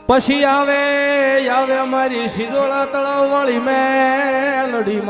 પછી આવે અમારી સિદોળા તળાવ વાળી મેલડી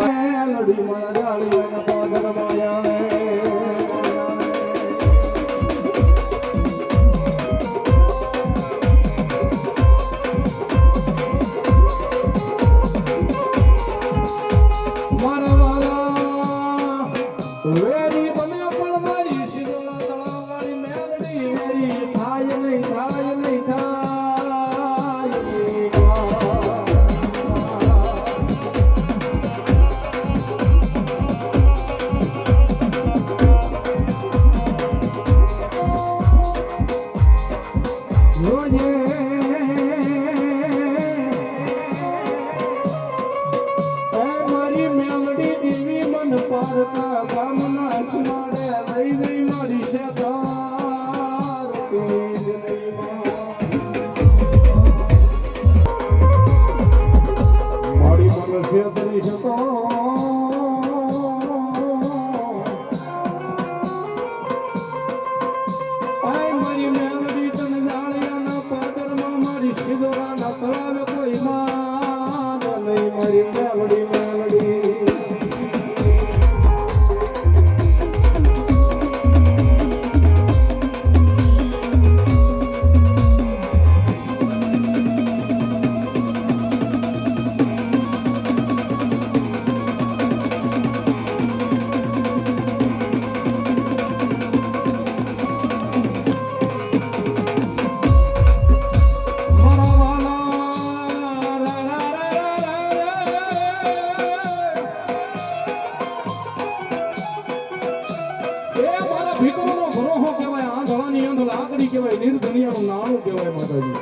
નિર્ધનિયાનું નાણું કહેવાય માતાજી.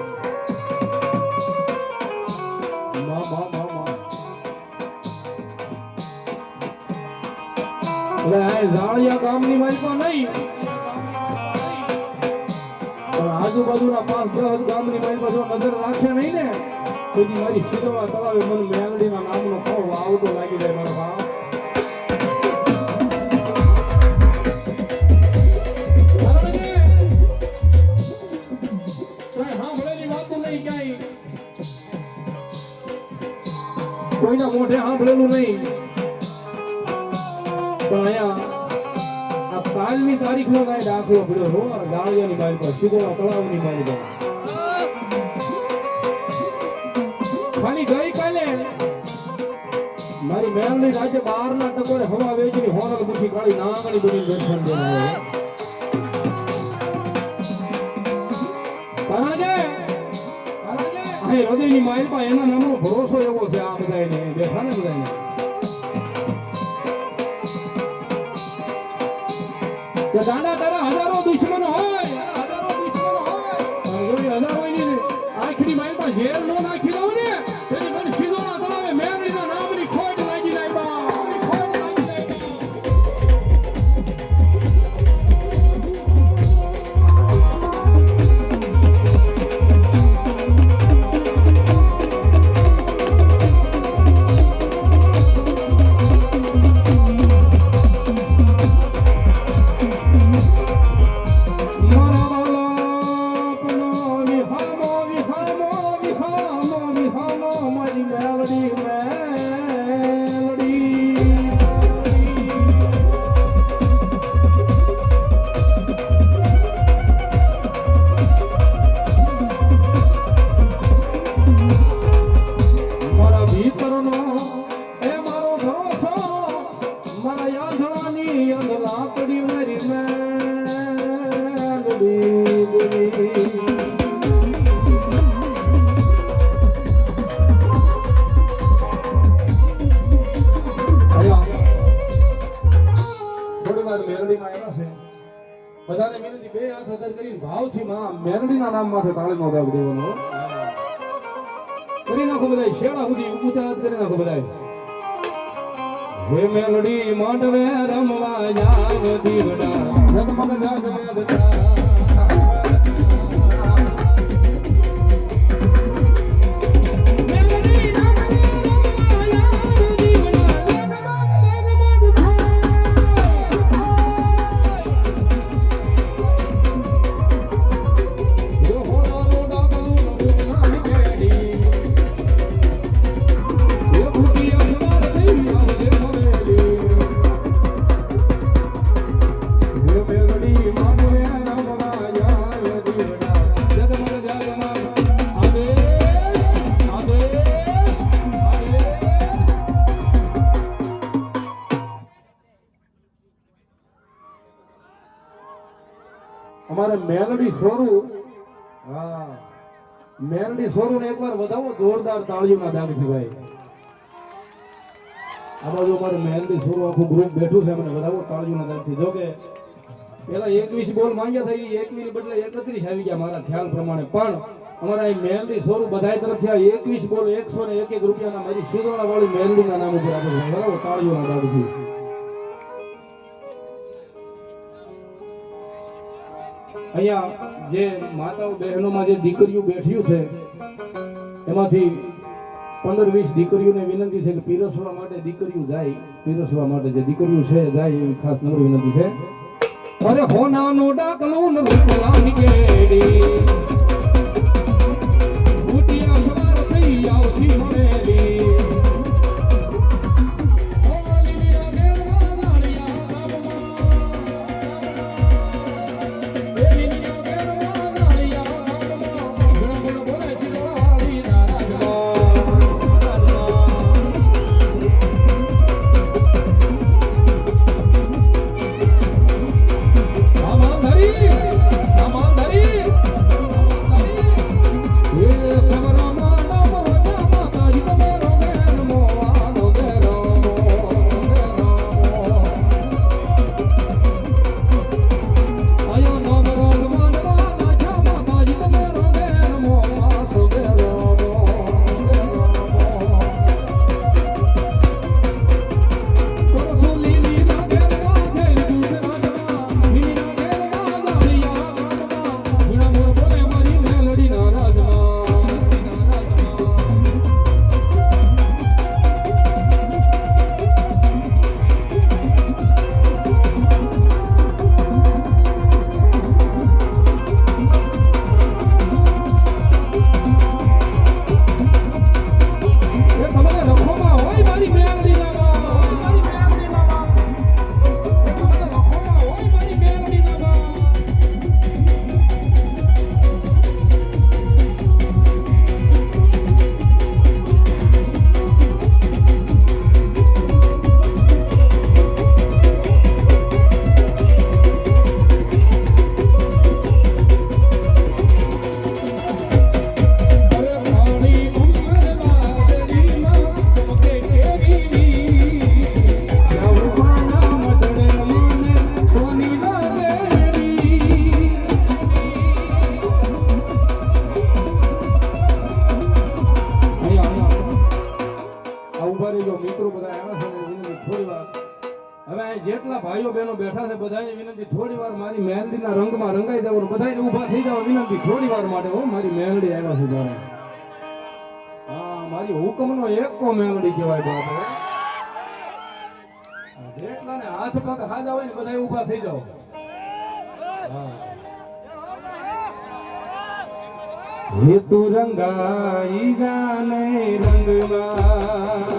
જાળિયા ગામની માલિકા નહીં, આજુબાજુના 5-10 ગામની માલિકા જો નજર રાખે નહીં ને તો મારી સિદોળા તળાવે મને મેલડીના નામનો ખોળ આવતો લાગી જાય મારા બાપ. કોઈના મોઢે સાંભળેલું નહીં, પણ અહીંયા આ કાલની તારીખનો કાંઈ દાખલો પડ્યો હો. જાળિયાની મારી પર સિદોળા તળાવની મારી પર ખાલી ગઈ કાલે મારી મેલની રાજ્ય 12ના ટકોરે હવા વેચની હોનલ મુઠી કાળી નાંગણી બની દર્શન દેવા હૃદયની માઇલમાં એના નામનો ભરોસો એવો છે. આ બધાને બેઠા ને બધાને દાદા તારા હજારો દુશ્મનો હોય, હજારો આખરી માઇલમાં ઝેર નો નાખી દઉં ને તેની મને સિદોળા તળાવે મેલડીના નામની ખોટ લાગી જાય. બધાને વિનંતી, 2 હાથ અદર કરીને ભાવથી માં મેલડીના નામ માથે તાળીનો દાગ દેવાનો કરી નાખો. બધાય શેડા સુધી ઊંચા હાથ કરી નાખો. બધાય હે મેલડી માંડવે રમવા જાવ દીવડા જગમગ જગમગ અમારે મેલડી સોરું, હા મેલડી સોરું ને એકવાર વધાવો જોરદાર તાળીઓના દાગથી ભાઈ. આ બાજુ અમારે મેલડી સોરું આખું ગ્રુપ બેઠું છે, મને વધાવો તાળીઓના દાગથી. જો કે પેલા 21 બોલ માંગ્યા થઈ, 21 બદલે 31 આવી ગયા મારા ખ્યાલ પ્રમાણે. પણ અમારા અહીં મેલડી સોરું બધાય તરફથી આ 21 બોલ 101 રૂપિયાના મારી શિરોડા વાળી મેલડીના નામ ઉપર આપે છે. બરાબર તાળીઓના દાગથી. અહીંયા જે માતાઓ બહેનોમાં જે દીકરીઓ બેઠ્યું છે એમાંથી 15-20 દીકરીઓને વિનંતી છે કે પીરસવા માટે દીકરીઓ જાય, પીરસવા માટે જે દીકરીઓ છે જાય એવી ખાસ નમ્ર વિનંતી છે. અરે હોનાનો ડાકલો રૂપલાની કેડી ઉટિયા સવાર થઈ આવતી મળેલી જેટલા ભાઈઓ બહેનો બેઠા છે બધાને વિનંતી થોડી વાર મારી મેલડીના રંગમાં રંગાઈ જવાનું, બધાને ઊભા થઈ જવા વિનંતી થોડી વાર માટે. હો મારી મેલડી આવ્યા છે ત્યારે. હા મારી હુકમનો એકો મેલડી કહેવાય બાપ. જેટલાને હાથ પગ હાજા હોય ને બધા ઊભા થઈ જાઓ. હા હે તું રંગાઈ જાને રંગમાં